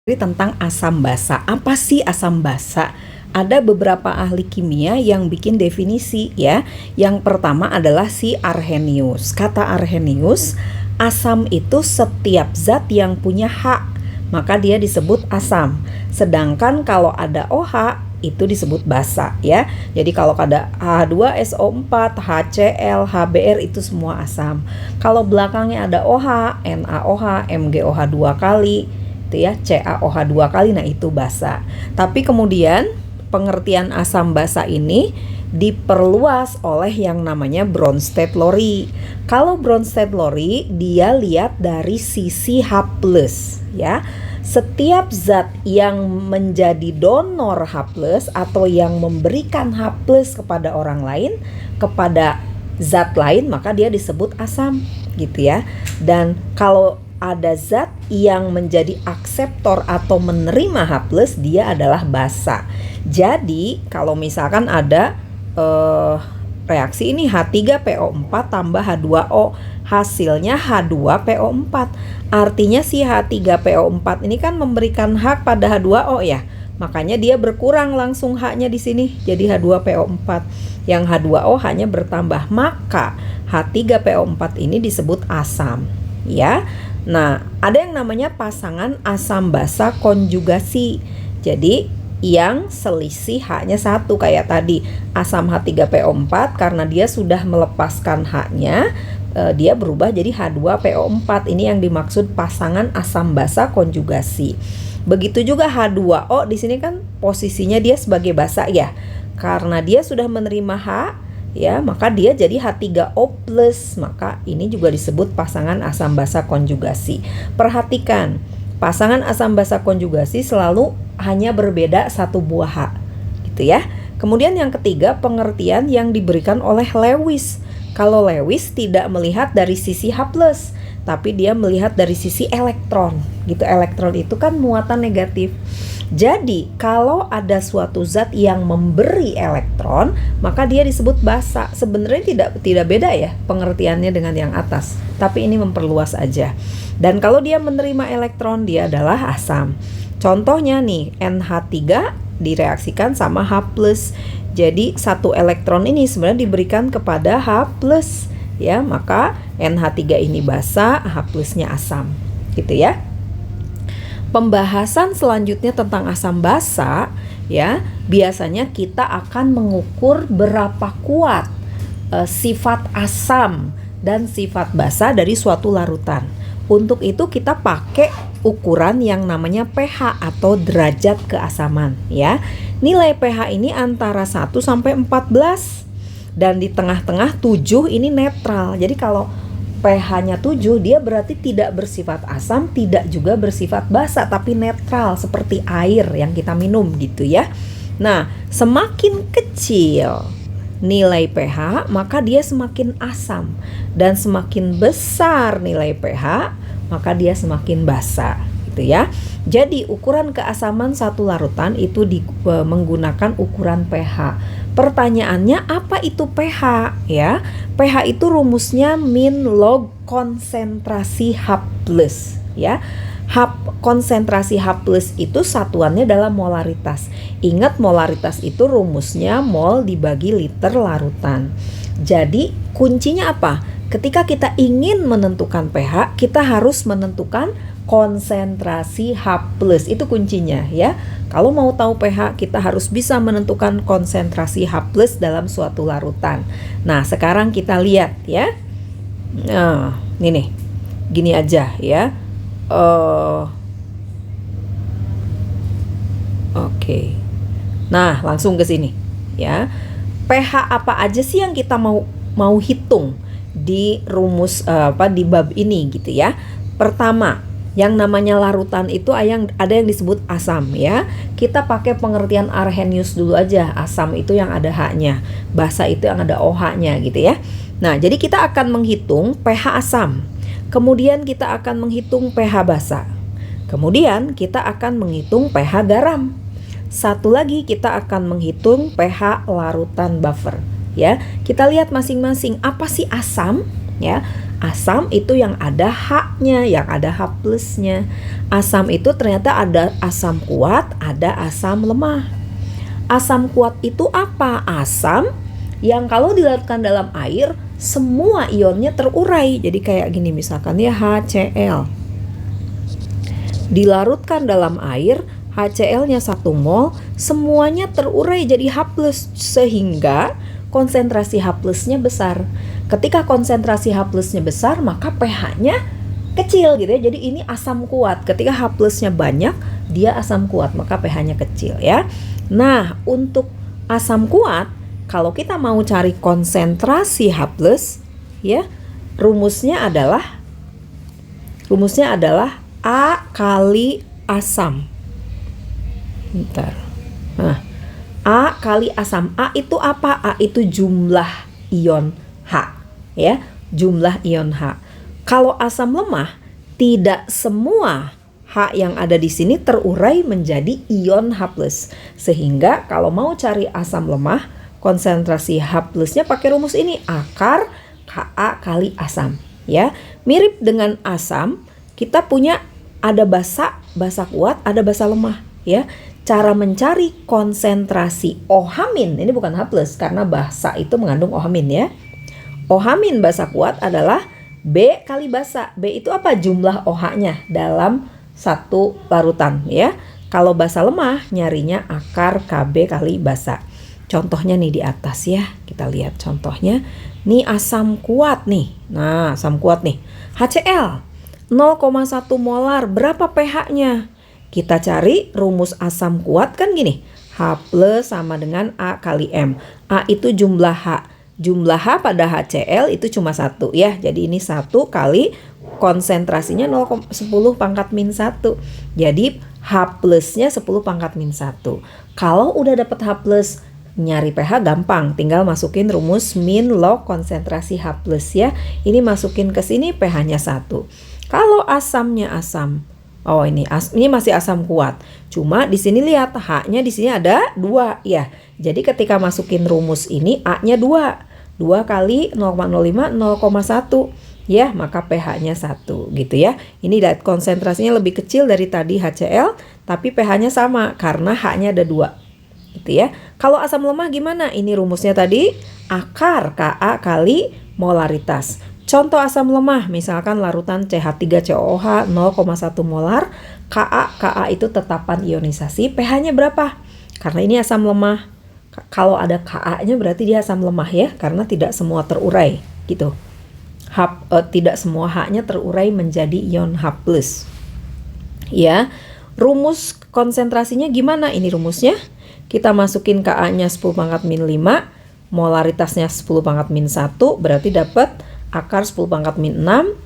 Tentang asam basa. Apa sih asam basa? Ada beberapa ahli kimia yang bikin definisi ya. Yang pertama adalah si Arrhenius. Kata Arrhenius, asam itu setiap zat yang punya H, maka dia disebut asam. Sedangkan kalau ada OH itu disebut basa ya. Jadi kalau ada H2SO4, HCl, HBr itu semua asam. Kalau belakangnya ada OH, NaOH, MgOH 2 kali ya, CaOH 2 kali, nah itu basa. Tapi kemudian pengertian asam basa ini diperluas oleh yang namanya Bronsted-Lowry. Kalau Bronsted-Lowry dia lihat dari sisi H+ ya. Setiap zat yang menjadi donor H+ atau yang memberikan H+ kepada orang lain, kepada zat lain, maka dia disebut asam gitu ya. Dan kalau ada zat yang menjadi akseptor atau menerima H+, dia adalah basa. Jadi kalau misalkan ada reaksi ini H3PO4 tambah H2O, hasilnya H2PO4. Artinya si H3PO4 ini kan memberikan H pada H2O ya. Makanya dia berkurang langsung H-nya di sini jadi H2PO4. Yang H2O hanya bertambah, maka H3PO4 ini disebut asam ya. Nah, ada yang namanya pasangan asam basa konjugasi. Jadi, yang selisih H-nya satu kayak tadi. Asam H3PO4 karena dia sudah melepaskan H-nya, dia berubah jadi H2PO4. Ini yang dimaksud pasangan asam basa konjugasi. Begitu juga H2O, di sini kan posisinya dia sebagai basa ya. Karena dia sudah menerima H, ya, maka dia jadi H3O+, maka ini juga disebut pasangan asam basa konjugasi. Perhatikan, pasangan asam basa konjugasi selalu hanya berbeda satu buah H, gitu ya. Kemudian yang ketiga, pengertian yang diberikan oleh Lewis. Kalau Lewis tidak melihat dari sisi H+, tapi dia melihat dari sisi elektron, gitu. Elektron itu kan muatan negatif. Jadi kalau ada suatu zat yang memberi elektron, maka dia disebut basa. Sebenarnya tidak beda ya pengertiannya dengan yang atas, tapi ini memperluas aja. Dan kalau dia menerima elektron, dia adalah asam. Contohnya nih, NH3 direaksikan sama H+. Jadi satu elektron ini sebenarnya diberikan kepada H+, ya, maka NH3 ini basa, H+-nya asam, gitu ya. Pembahasan selanjutnya tentang asam basa ya, biasanya kita akan mengukur berapa kuat sifat asam dan sifat basa dari suatu larutan. Untuk itu kita pakai ukuran yang namanya pH atau derajat keasaman ya. Nilai pH ini antara 1 sampai 14 dan di tengah-tengah 7 ini netral. Jadi kalau pH-nya 7, dia berarti tidak bersifat asam, tidak juga bersifat basa, tapi netral seperti air yang kita minum gitu ya. Nah, semakin kecil nilai pH, maka dia semakin asam. Dan semakin besar nilai pH, maka dia semakin basa gitu ya. Jadi ukuran keasaman satu larutan itu menggunakan ukuran pH. Pertanyaannya, apa itu pH ya? pH itu rumusnya min log konsentrasi H+ ya. Konsentrasi H+ itu satuannya dalam molaritas. Ingat, molaritas itu rumusnya mol dibagi liter larutan. Jadi kuncinya apa? Ketika kita ingin menentukan pH, kita harus menentukan konsentrasi H+, itu kuncinya ya. Kalau mau tahu pH, kita harus bisa menentukan konsentrasi H+ dalam suatu larutan. Nah, sekarang kita lihat ya. Nah, ini nih. Gini aja ya. Oke. Nah, langsung ke sini ya. pH apa aja sih yang kita mau hitung di rumus di bab ini gitu ya. Pertama, yang namanya larutan itu ada yang disebut asam ya. Kita pakai pengertian Arrhenius dulu aja. Asam itu yang ada H-nya, basa itu yang ada OH-nya gitu ya. Nah, jadi kita akan menghitung pH asam. Kemudian kita akan menghitung pH basa. Kemudian kita akan menghitung pH garam. Satu lagi kita akan menghitung pH larutan buffer ya. Kita lihat masing-masing, apa sih asam ya. Asam itu yang ada H-nya, yang ada H plusnya. Asam itu ternyata ada asam kuat, ada asam lemah. Asam kuat itu apa? Asam yang kalau dilarutkan dalam air, semua ionnya terurai. Jadi kayak gini misalkan ya, HCl. Dilarutkan dalam air, HCl-nya 1 mol, semuanya terurai jadi H+, sehingga konsentrasi H plusnya besar. Ketika konsentrasi H plusnya besar, maka pH-nya kecil gitu ya. Jadi ini asam kuat. Ketika H plusnya banyak, dia asam kuat, maka pH-nya kecil ya. Nah, untuk asam kuat, kalau kita mau cari konsentrasi H plus, ya, rumusnya adalah A kali asam. Bentar. Nah, A kali asam. A itu apa? A itu jumlah ion H, ya, jumlah ion H. Kalau asam lemah, tidak semua H yang ada di sini terurai menjadi ion H+. Sehingga kalau mau cari asam lemah, konsentrasi H plusnya pakai rumus ini, akar Ka kali asam, ya. Mirip dengan asam, kita punya ada basa kuat, ada basa lemah, ya. Cara mencari konsentrasi OH-, ini bukan H+, karena basa itu mengandung OH-, ya. OH- basa kuat adalah B kali basa. B itu apa? Jumlah OH-nya dalam satu larutan, ya. Kalau basa lemah, nyarinya akar Kb kali basa. Contohnya nih di atas ya, kita lihat contohnya. Nih asam kuat nih. Nah, asam kuat nih. HCl 0,1 molar. Berapa pH-nya? Kita cari rumus asam kuat kan gini. H plus sama dengan A kali M. A itu jumlah H. Jumlah H pada HCl itu cuma 1 ya. Jadi ini 1 kali konsentrasinya 10 pangkat min 1. Jadi H plusnya 10 pangkat min 1. Kalau udah dapet H plus, nyari pH gampang. Tinggal masukin rumus min log konsentrasi H plus ya. Ini masukin ke sini pH-nya 1. Kalau asamnya asam. Oh ini masih asam kuat. Cuma di sini lihat H-nya di sini ada 2 ya. Jadi ketika masukin rumus ini A-nya 2. 2 kali 0,05 0,1 ya, maka pH-nya 1 gitu ya. Ini lihat konsentrasinya lebih kecil dari tadi HCl, tapi pH-nya sama karena H-nya ada 2. Gitu ya. Kalau asam lemah gimana? Ini rumusnya tadi akar Ka kali molaritas. Contoh asam lemah, misalkan larutan CH3COOH 0,1 molar, Ka itu tetapan ionisasi, pH-nya berapa? Karena ini asam lemah. Kalau ada Ka-nya berarti dia asam lemah ya, karena tidak semua terurai gitu. Tidak semua H-nya terurai menjadi ion H+. Ya. Rumus konsentrasinya gimana? Ini rumusnya. Kita masukin Ka-nya 10 pangkat min 5, molaritasnya 10 pangkat min 1, berarti dapat akar 10 pangkat min 6,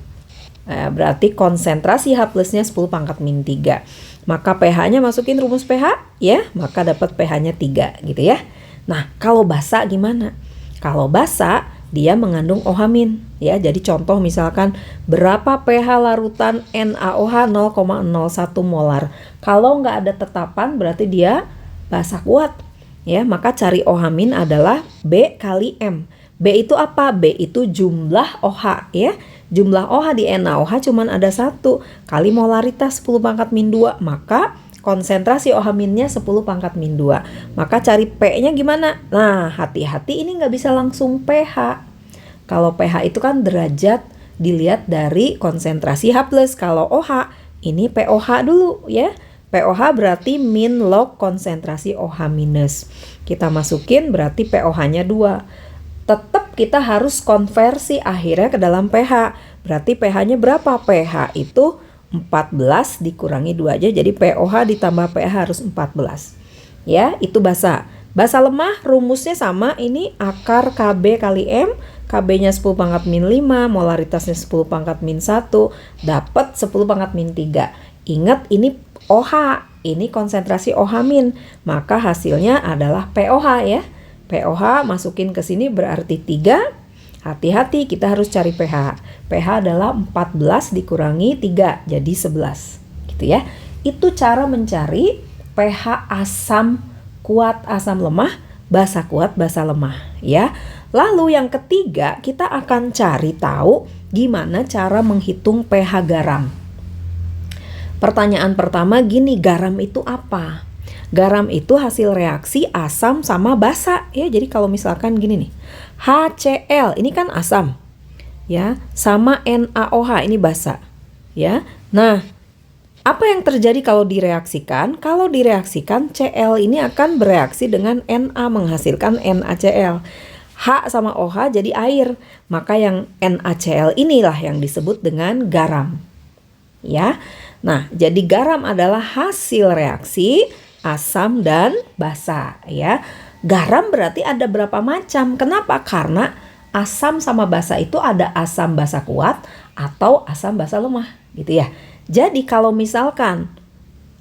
berarti konsentrasi H plusnya 10 pangkat min 3. Maka pH-nya masukin rumus pH, ya, maka dapat pH-nya 3 gitu ya. Nah, kalau basa gimana? Kalau basa, dia mengandung OH-, ya. Jadi contoh misalkan berapa pH larutan NaOH 0,01 molar. Kalau nggak ada tetapan berarti dia basa kuat, ya. Maka cari OH- adalah B kali M. B itu apa? B itu jumlah OH ya. Jumlah OH di NaOH cuman ada 1 kali molaritas 10 pangkat min 2. Maka konsentrasi OH-nya 10 pangkat min 2. Maka cari P-nya gimana? Nah, hati-hati ini nggak bisa langsung pH. Kalau pH itu kan derajat dilihat dari konsentrasi H+. Kalau OH, ini POH dulu ya. POH berarti min log konsentrasi OH-. Kita masukin berarti POH-nya 2. Tetap kita harus konversi akhirnya ke dalam pH. Berarti pH-nya berapa? pH itu 14 dikurangi 2 aja. Jadi POH ditambah pH harus 14. Ya, itu basa. Basa lemah rumusnya sama. Ini akar Kb kali M. Kb-nya 10 pangkat min 5. Molaritasnya 10 pangkat min 1. Dapat 10 pangkat min 3. Ingat ini OH. Ini konsentrasi OH-. Maka hasilnya adalah POH ya. POH masukin ke sini berarti 3. Hati-hati kita harus cari pH. pH adalah 14 dikurangi 3 jadi 11. Gitu ya. Itu cara mencari pH asam kuat, asam lemah basa kuat, basa lemah ya. Lalu yang ketiga, kita akan cari tahu gimana cara menghitung pH garam. Pertanyaan pertama gini, garam itu apa? Garam itu hasil reaksi asam sama basa ya. Jadi kalau misalkan gini nih, HCl ini kan asam ya, sama NaOH ini basa ya. Nah, apa yang terjadi kalau direaksikan? Kalau direaksikan, Cl ini akan bereaksi dengan Na menghasilkan NaCl. H sama OH jadi air, maka yang NaCl inilah yang disebut dengan garam ya. Nah, jadi garam adalah hasil reaksi asam dan basa ya. Garam berarti ada berapa macam? Kenapa? Karena asam sama basa itu ada asam basa kuat atau asam basa lemah gitu ya. Jadi kalau misalkan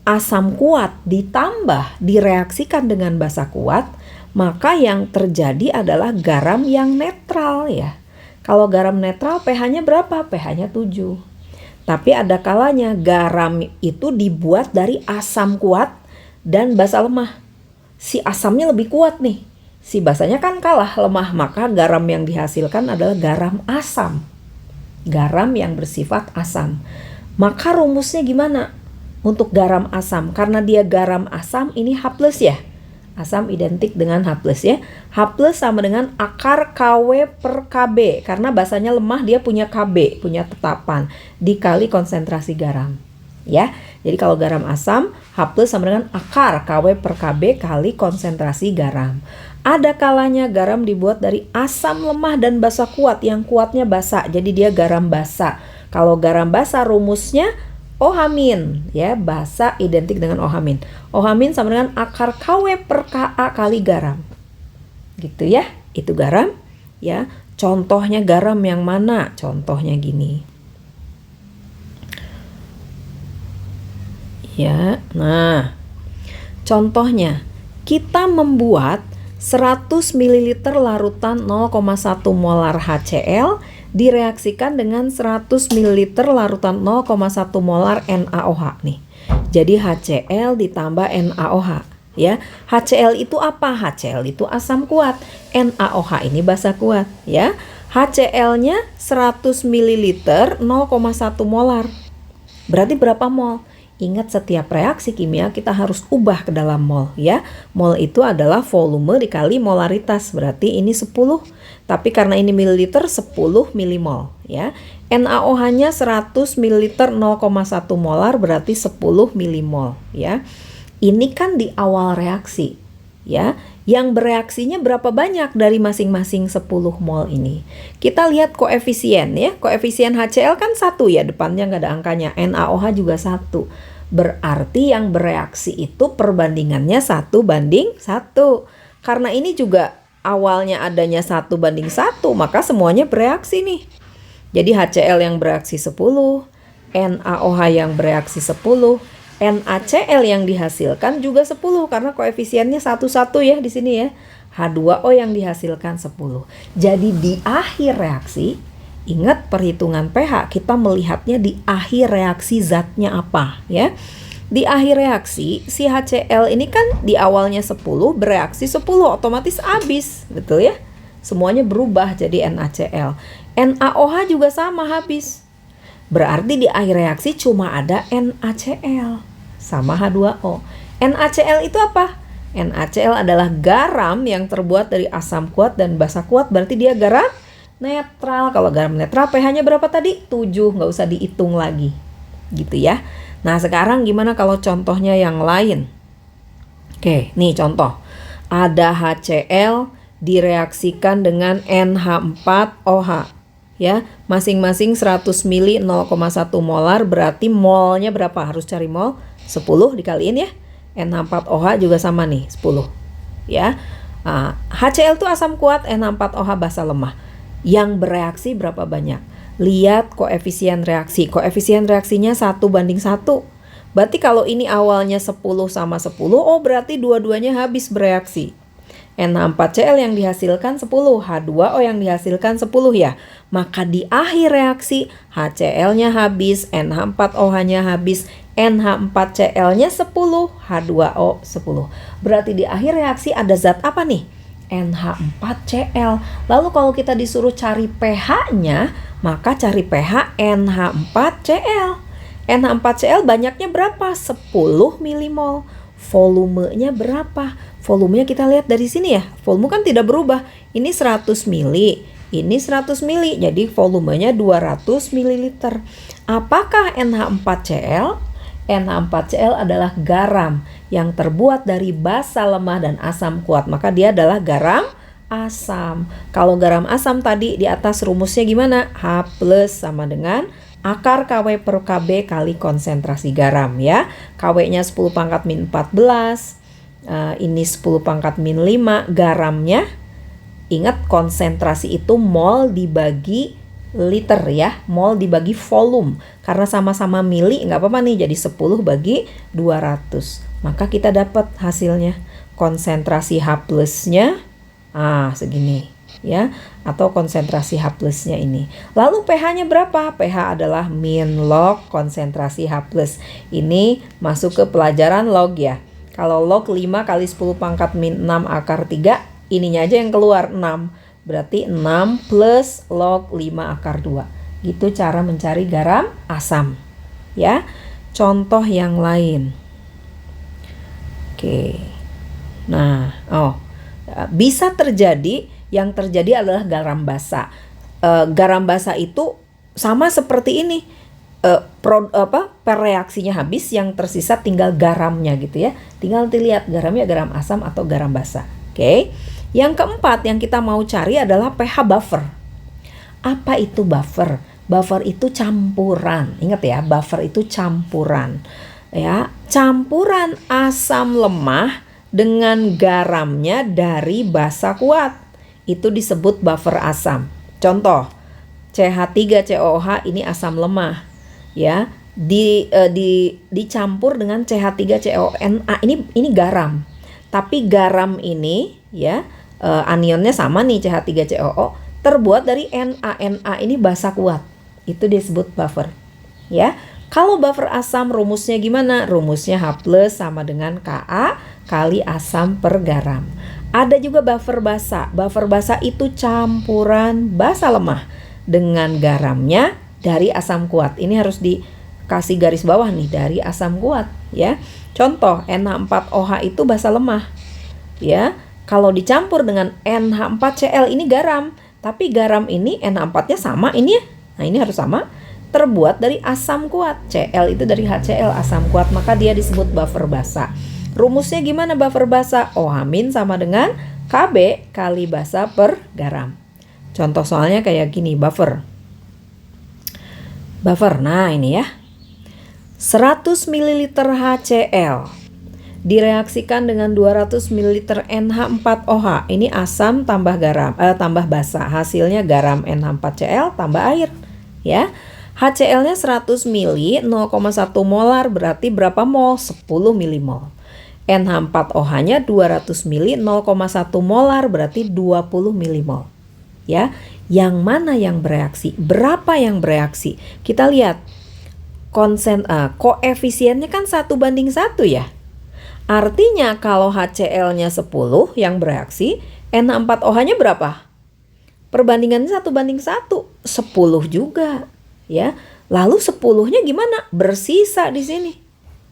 asam kuat ditambah direaksikan dengan basa kuat, maka yang terjadi adalah garam yang netral ya. Kalau garam netral pH-nya berapa? pH-nya 7. Tapi ada kalanya garam itu dibuat dari asam kuat dan basa lemah. Si asamnya lebih kuat nih, si basanya kan kalah lemah, maka garam yang dihasilkan adalah garam asam. Garam yang bersifat asam. Maka rumusnya gimana? Untuk garam asam, karena dia garam asam ini H+ ya. Asam identik dengan H+ ya. H+ sama dengan akar KW per KB. Karena basanya lemah, dia punya KB, punya tetapan, dikali konsentrasi garam ya. Jadi kalau garam asam, H+ sama dengan akar KW per KB kali konsentrasi garam. Ada kalanya garam dibuat dari asam lemah dan basa kuat. Yang kuatnya basa, jadi dia garam basa. Kalau garam basa rumusnya OH- ya, basa identik dengan OH-. OH- sama dengan akar KW per Ka kali garam. Gitu ya, itu garam ya. Contohnya garam yang mana? Contohnya gini. Ya, nah. Contohnya, kita membuat 100 ml larutan 0,1 molar HCl direaksikan dengan 100 ml larutan 0,1 molar NaOH nih. Jadi HCl ditambah NaOH ya. HCl itu apa? HCl itu asam kuat. NaOH ini basa kuat ya. HCl-nya 100 ml 0,1 molar. Berarti berapa mol? Ingat, setiap reaksi kimia kita harus ubah ke dalam mol ya. Mol itu adalah volume dikali molaritas, berarti ini 10. Tapi karena ini mililiter, 10 milimol ya. NaOH-nya 100 ml 0,1 molar berarti 10 milimol ya. Ini kan di awal reaksi ya. Yang bereaksinya berapa banyak dari masing-masing 10 mol ini? Kita lihat koefisien ya. Koefisien HCl kan 1 ya, depannya nggak ada angkanya. NaOH juga 1. Berarti yang bereaksi itu perbandingannya 1:1. Karena ini juga awalnya adanya 1:1, maka semuanya bereaksi nih. Jadi HCl yang bereaksi 10, NaOH yang bereaksi 10, NaCl yang dihasilkan juga 10 karena koefisiennya 1:1 ya di sini ya. H2O yang dihasilkan 10. Jadi di akhir reaksi, ingat perhitungan pH, kita melihatnya di akhir reaksi zatnya apa ya. Di akhir reaksi si HCl ini kan di awalnya 10, bereaksi 10, otomatis habis, betul ya? Semuanya berubah jadi NaCl. NaOH juga sama, habis. Berarti di akhir reaksi cuma ada NaCl sama H2O. NaCl itu apa? NaCl adalah garam yang terbuat dari asam kuat dan basa kuat, berarti dia garam netral. Kalau garam netral pH-nya berapa tadi? 7, nggak usah dihitung lagi. Gitu ya. Nah, sekarang gimana kalau contohnya yang lain? Oke, nih contoh. Ada HCl direaksikan dengan NH4OH. Ya, masing-masing 100 ml 0,1 molar berarti molnya berapa? Harus cari mol 10 dikaliin ya. NH4OH juga sama nih, 10. Ya. HCl itu asam kuat, NH4OH basa lemah. Yang bereaksi berapa banyak? Lihat koefisien reaksi. Koefisien reaksinya 1:1. Berarti kalau ini awalnya 10 sama 10, oh berarti dua-duanya habis bereaksi. NH4Cl yang dihasilkan 10, H2O yang dihasilkan 10 ya. Maka di akhir reaksi HCl-nya habis, NH4OH-nya habis, NH4Cl-nya 10, H2O 10. Berarti di akhir reaksi ada zat apa nih? NH4Cl. Lalu kalau kita disuruh cari pH-nya, maka cari pH NH4Cl. NH4Cl banyaknya berapa? 10 milimol. Volumenya berapa? Volumenya kita lihat dari sini ya. Volume kan tidak berubah. Ini 100 mili, ini 100 mili. Jadi volumenya 200 ml. Apakah NH4Cl? NH4Cl adalah garam yang terbuat dari basa lemah dan asam kuat. Maka dia adalah garam asam. Kalau garam asam tadi di atas rumusnya gimana? H+ sama dengan akar KW per KB kali konsentrasi garam ya. KW-nya 10 pangkat min 14. Ini 10 pangkat min 5. Garamnya, ingat konsentrasi itu mol dibagi liter ya, mol dibagi volume. Karena sama-sama mili nggak apa-apa nih, jadi 10 bagi 200. Maka kita dapat hasilnya. Konsentrasi H+-nya segini ya, atau konsentrasi H+-nya ini. Lalu pH-nya berapa? pH adalah min log konsentrasi H+. Ini masuk ke pelajaran log ya. Kalau log 5 kali 10 pangkat min 6 akar 3, ininya aja yang keluar 6. Berarti 6 plus log 5 akar 2. Gitu cara mencari garam asam. Ya. Contoh yang lain. Oke. Nah, bisa terjadi, yang terjadi adalah garam basa. Garam basa itu sama seperti ini. Per reaksinya habis, yang tersisa tinggal garamnya gitu ya. Tinggal dilihat garamnya garam asam atau garam basa. Oke. Yang keempat yang kita mau cari adalah pH buffer. Apa itu buffer? Buffer itu campuran. Ingat ya, buffer itu campuran. Ya, campuran asam lemah dengan garamnya dari basa kuat. Itu disebut buffer asam. Contoh, CH3COOH ini asam lemah. Ya, dicampur dengan CH3CONA ini garam. Tapi garam ini ya, anionnya sama nih, CH3COO, terbuat dari Na. Na ini basa kuat. Itu disebut buffer. Ya. Kalau buffer asam rumusnya gimana? Rumusnya H+ sama dengan Ka kali asam per garam. Ada juga buffer basa. Buffer basa itu campuran basa lemah dengan garamnya dari asam kuat. Ini harus dikasih garis bawah nih, dari asam kuat ya. Contoh, NH4OH itu basa lemah. Ya. Kalau dicampur dengan NH4Cl ini garam, tapi garam ini NH4-nya sama ini ya. Nah, ini harus sama. Terbuat dari asam kuat. Cl itu dari HCl, asam kuat, maka dia disebut buffer basa. Rumusnya gimana buffer basa? OH- sama dengan Kb kali basa per garam. Contoh soalnya kayak gini, buffer. Buffer, nah ini ya. 100 ml HCl direaksikan dengan 200 ml NH4OH. Ini asam tambah garam, tambah basa. Hasilnya garam NH4Cl tambah air, ya. HCl-nya 100 ml, 0,1 molar berarti berapa mol? 10 milimol. NH4OH-nya 200 ml, 0,1 molar berarti 20 milimol. Ya, yang mana yang bereaksi? Berapa yang bereaksi? Kita lihat. Koefisiennya kan 1:1 ya. Artinya kalau HCl-nya 10 yang bereaksi, NH4OH-nya berapa? Perbandingannya 1:1, 10 juga, ya. Lalu 10-nya gimana? Bersisa di sini.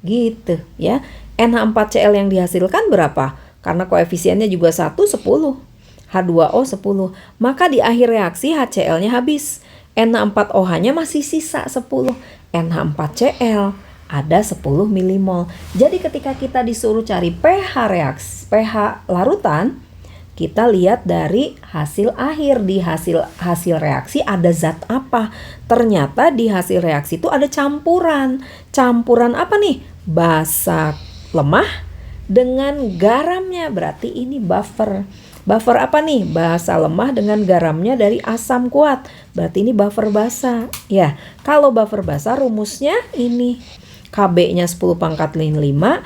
Gitu, ya. NH4Cl yang dihasilkan berapa? Karena koefisiennya juga 1, 10. H2O 10. Maka di akhir reaksi HCl-nya habis. NH4OH-nya masih sisa 10. NH4Cl ada 10 milimol. Jadi ketika kita disuruh cari pH larutan, kita lihat dari hasil akhir. Di hasil reaksi ada zat apa? Ternyata di hasil reaksi itu ada campuran. Campuran apa nih? Basa lemah dengan garamnya. Berarti ini buffer. Buffer apa nih? Basa lemah dengan garamnya dari asam kuat. Berarti ini buffer basa. Ya, kalau buffer basa rumusnya ini. Kb-nya 10 pangkat min 5.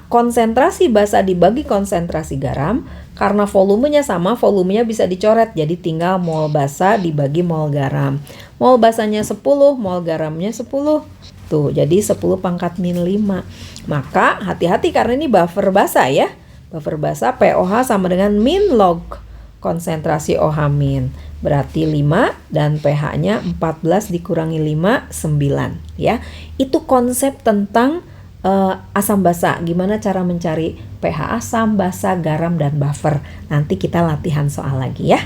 Konsentrasi basa dibagi konsentrasi garam. Karena volumenya sama, volumenya bisa dicoret. Jadi tinggal mol basa dibagi mol garam. Mol basanya 10, mol garamnya 10. Tuh, jadi 10 pangkat min 5. Maka hati-hati karena ini buffer basa ya. Buffer basa pOH sama dengan min log konsentrasi OH min. Berarti 5 dan pH-nya 14 dikurangi 5, 9 ya. Itu konsep tentang asam basa. Gimana cara mencari pH asam, basa, garam, dan buffer. Nanti kita latihan soal lagi ya.